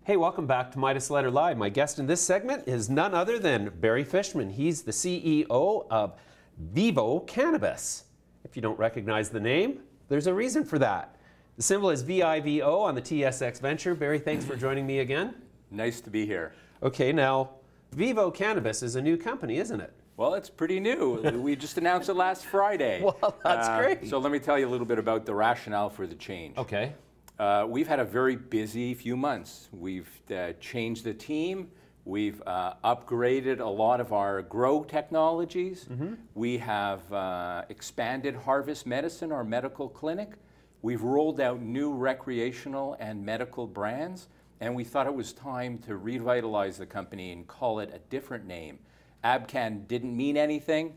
Hey, welcome back to Midas Letter Live. My guest in this segment is none other than Barry Fishman. He's the CEO of Vivo Cannabis. If you don't recognize the name, there's a reason for that. The symbol is VIVO on the TSX Venture. Barry, thanks for joining me again. Nice to be here. Okay, now, Vivo Cannabis is a new company, isn't it? Well, it's pretty new. We just announced it last Friday. Well, that's great. So let me tell you a little bit about the rationale for the change. Okay. We've had a very busy few months. We've changed the team. We've upgraded a lot of our grow technologies. We have expanded Harvest Medicine, our medical clinic. We've rolled out new recreational and medical brands. And we thought it was time to revitalize the company and call it a different name. Abcan didn't mean anything.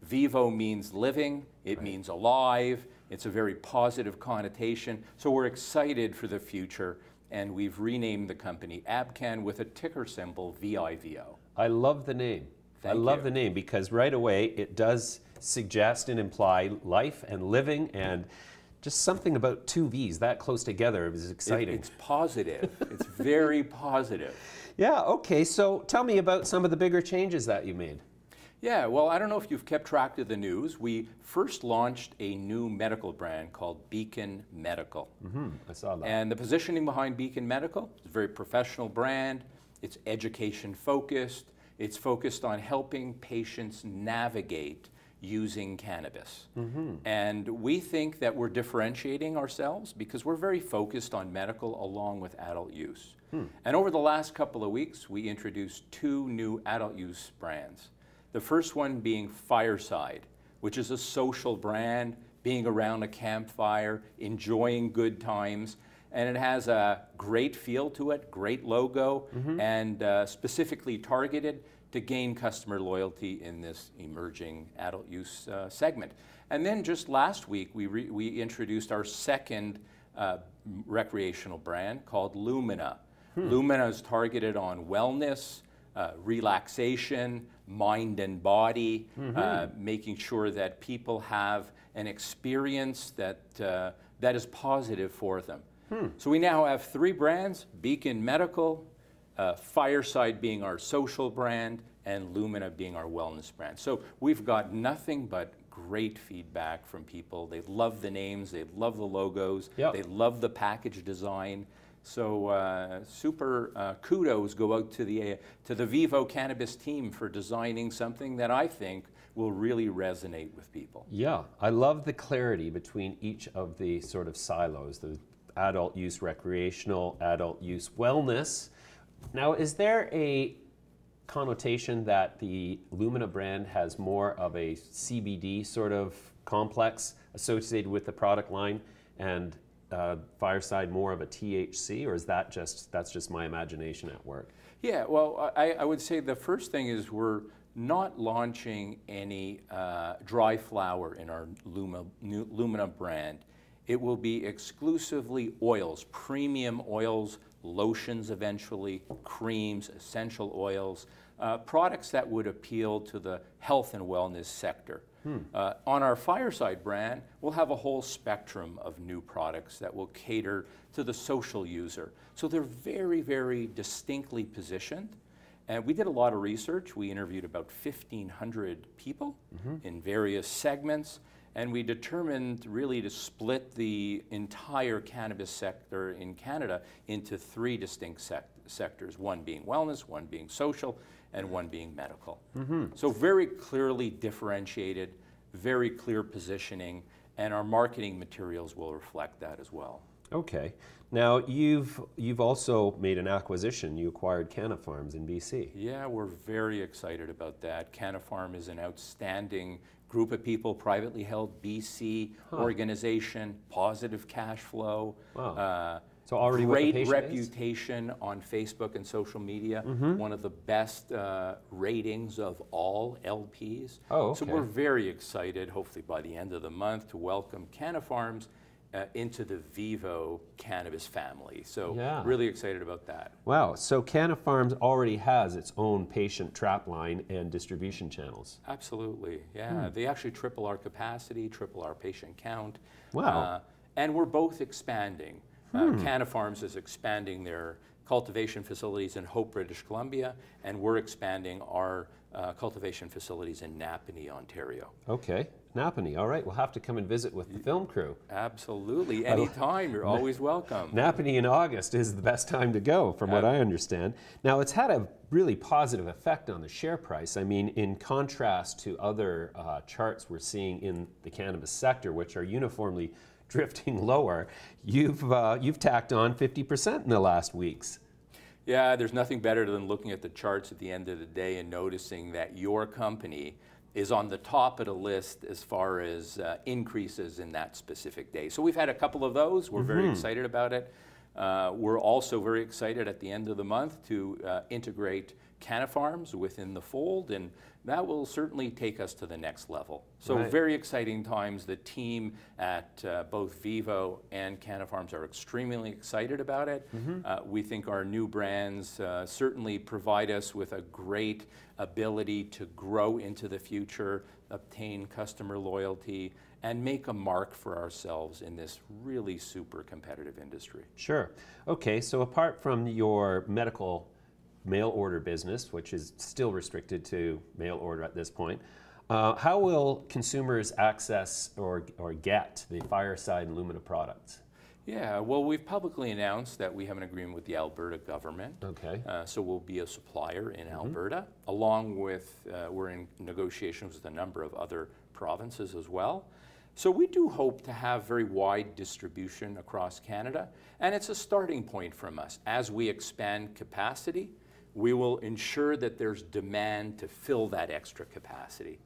Vivo means living. It means alive. It's a very positive connotation. So we're excited for the future, and we've renamed the company Abcan with a ticker symbol VIVO. I love the name. I love the name because right away it does suggest and imply life and living, and just something about two V's that close together is exciting. It's positive. It's very positive. Yeah, okay. So tell me about some of the bigger changes that you made. Yeah, well, I don't know if you've kept track of the news. We first launched a new medical brand called Beacon Medical. I saw that. And the positioning behind Beacon Medical is a very professional brand. It's education focused. It's focused on helping patients navigate using cannabis. And we think that we're differentiating ourselves because we're very focused on medical along with adult use. And over the last couple of weeks, we introduced two new adult use brands. The first one being Fireside, which is a social brand, being around a campfire, enjoying good times. And it has a great feel to it, great logo, and specifically targeted to gain customer loyalty in this emerging adult use segment. And then just last week, we introduced our second recreational brand called Lumina. Lumina is targeted on wellness, relaxation, mind and body, making sure that people have an experience that, that is positive for them. So we now have three brands: Beacon Medical, Fireside being our social brand, and Lumina being our wellness brand. So we've got nothing but great feedback from people. They love the names, they love the logos, they love the package design. So super kudos go out to the Vivo Cannabis team for designing something that I think will really resonate with people. Yeah, I love the clarity between each of the sort of silos, the adult use recreational, adult use wellness. Now, is there a connotation that the Lumina brand has more of a CBD sort of complex associated with the product line, and Fireside more of a THC, or is that that's just my imagination at work? Yeah, well, I would say the first thing is we're not launching any dry flower in our Lumina brand. It will be exclusively oils, premium oils, lotions eventually, creams, essential oils, products that would appeal to the health and wellness sector. On our Fireside brand, we'll have a whole spectrum of new products that will cater to the social user. So they're very, very distinctly positioned. And we did a lot of research. We interviewed about 1,500 people in various segments. And we determined really to split the entire cannabis sector in Canada into three distinct sectors, one being wellness, one being social, and one being medical. So very clearly differentiated, very clear positioning, and our marketing materials will reflect that as well. Okay. Now, you've also made an acquisition. You acquired Canna Farms in BC. Yeah, we're very excited about that. Canna Farm is an outstanding group of people, privately held BC organization, positive cash flow. Wow. So already great reputation on Facebook and social media, one of the best ratings of all LPs. Oh, okay. So we're very excited, hopefully by the end of the month, to welcome Canna Farms into the Vivo Cannabis family. So really excited about that. Wow, so Canna Farms already has its own patient trap line and distribution channels. Absolutely, yeah. They actually triple our capacity, triple our patient count. Wow. And we're both expanding. Canafarms is expanding their cultivation facilities in Hope, British Columbia, and we're expanding our cultivation facilities in Napanee, Ontario. Okay, Napanee. All right, we'll have to come and visit with the film crew. Absolutely, anytime. You're always welcome. Napanee in August is the best time to go, from what I understand. Now, it's had a really positive effect on the share price. I mean, in contrast to other charts we're seeing in the cannabis sector, which are uniformly drifting lower, you've tacked on 50% in the last weeks. Yeah, there's nothing better than looking at the charts at the end of the day and noticing that your company is on the top of the list as far as increases in that specific day. So we've had a couple of those. We're very excited about it. We're also very excited at the end of the month to integrate Canafarms within the fold, and that will certainly take us to the next level. So very exciting times. The team at both Vivo and Canafarms are extremely excited about it. We think our new brands certainly provide us with a great ability to grow into the future, obtain customer loyalty, and make a mark for ourselves in this really super competitive industry. Sure. Okay, so apart from your medical mail order business, which is still restricted to mail order at this point, how will consumers access or get the Fireside and Lumina products? Yeah, well, we've publicly announced that we have an agreement with the Alberta government. Okay. So we'll be a supplier in Alberta, along with, we're in negotiations with a number of other provinces as well. So we do hope to have very wide distribution across Canada, and it's a starting point from us. As we expand capacity, we will ensure that there's demand to fill that extra capacity.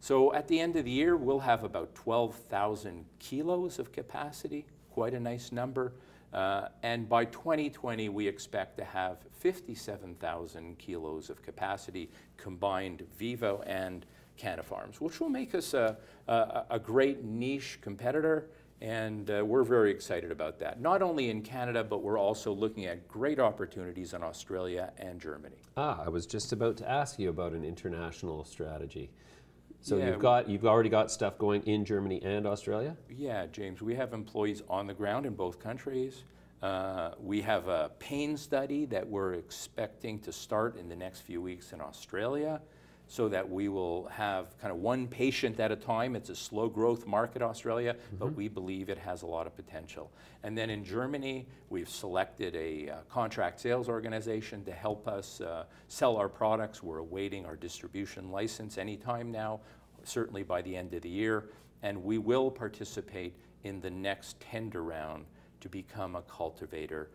So at the end of the year, we'll have about 12,000 kilos of capacity, quite a nice number. And by 2020, we expect to have 57,000 kilos of capacity combined Vivo and Canafarms, which will make us a great niche competitor. And we're very excited about that. Not only in Canada, but we're also looking at great opportunities in Australia and Germany. I was just about to ask you about an international strategy. So Yeah, you've already got stuff going in Germany and Australia? Yeah, James, we have employees on the ground in both countries. We have a pain study that we're expecting to start in the next few weeks in Australia, so that we will have kind of one patient at a time. It's a slow growth market, Australia, but we believe it has a lot of potential. And then in Germany, we've selected a contract sales organization to help us sell our products. We're awaiting our distribution license anytime now, certainly by the end of the year. And we will participate in the next tender round to become a cultivator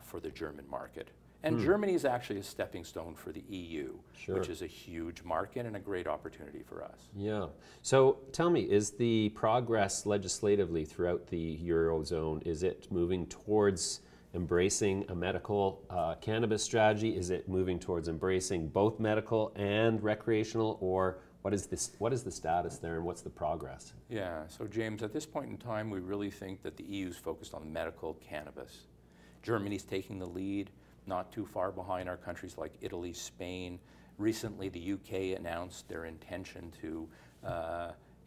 for the German market. And Germany is actually a stepping stone for the EU, which is a huge market and a great opportunity for us. Yeah. So tell me, is the progress legislatively throughout the Eurozone, is it moving towards embracing a medical cannabis strategy? Is it moving towards embracing both medical and recreational, or what is the status there and what's the progress? Yeah, so James, at this point in time, we really think that the EU is focused on medical cannabis. Germany's taking the lead. Not too far behind are countries like Italy, Spain. Recently, the UK announced their intention to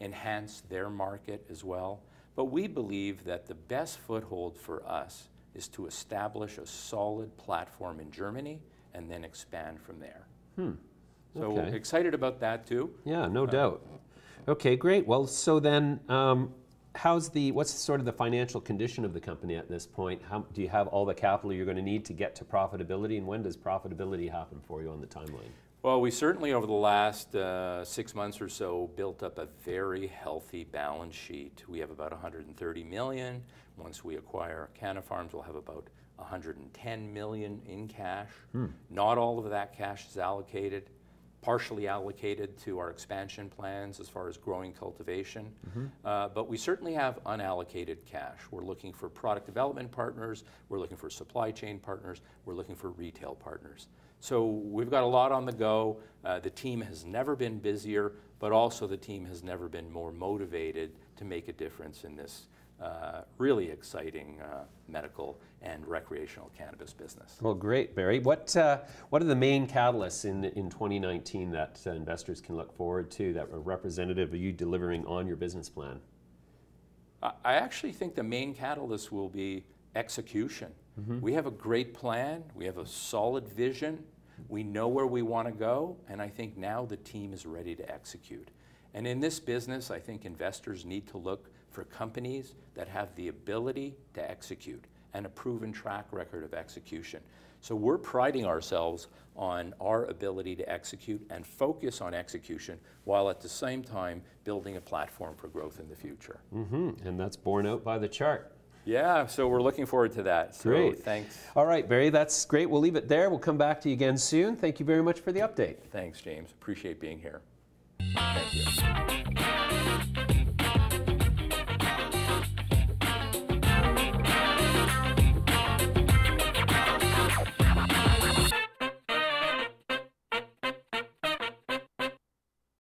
enhance their market as well. But we believe that the best foothold for us is to establish a solid platform in Germany and then expand from there. So excited about that too. Yeah, no doubt. Okay, great. Well, so then what's sort of the financial condition of the company at this point? Do you have all the capital you're going to need to get to profitability, and when does profitability happen for you on the timeline? Well, we certainly over the last 6 months or so built up a very healthy balance sheet. We have about $130 million. Once we acquire Canafarms, we'll have about $110 million in cash. Not all of that cash is allocated. Partially allocated to our expansion plans as far as growing cultivation. But we certainly have unallocated cash. We're looking for product development partners, we're looking for supply chain partners, we're looking for retail partners. So we've got a lot on the go. The team has never been busier, but also the team has never been more motivated to make a difference in this really exciting medical and recreational cannabis business. Well, great, Barry. What are the main catalysts in 2019 that investors can look forward to that are representative of you delivering on your business plan? I actually think the main catalyst will be execution. We have a great plan, we have a solid vision, we know where we want to go, and I think now the team is ready to execute. And in this business, I think investors need to look for companies that have the ability to execute and a proven track record of execution. So we're priding ourselves on our ability to execute and focus on execution while at the same time building a platform for growth in the future. And that's borne out by the chart. Yeah, so we're looking forward to that. So Great. Thanks. All right, Barry, that's great. We'll leave it there. We'll come back to you again soon. Thank you very much for the update. Thanks, James. Appreciate being here. Thank you.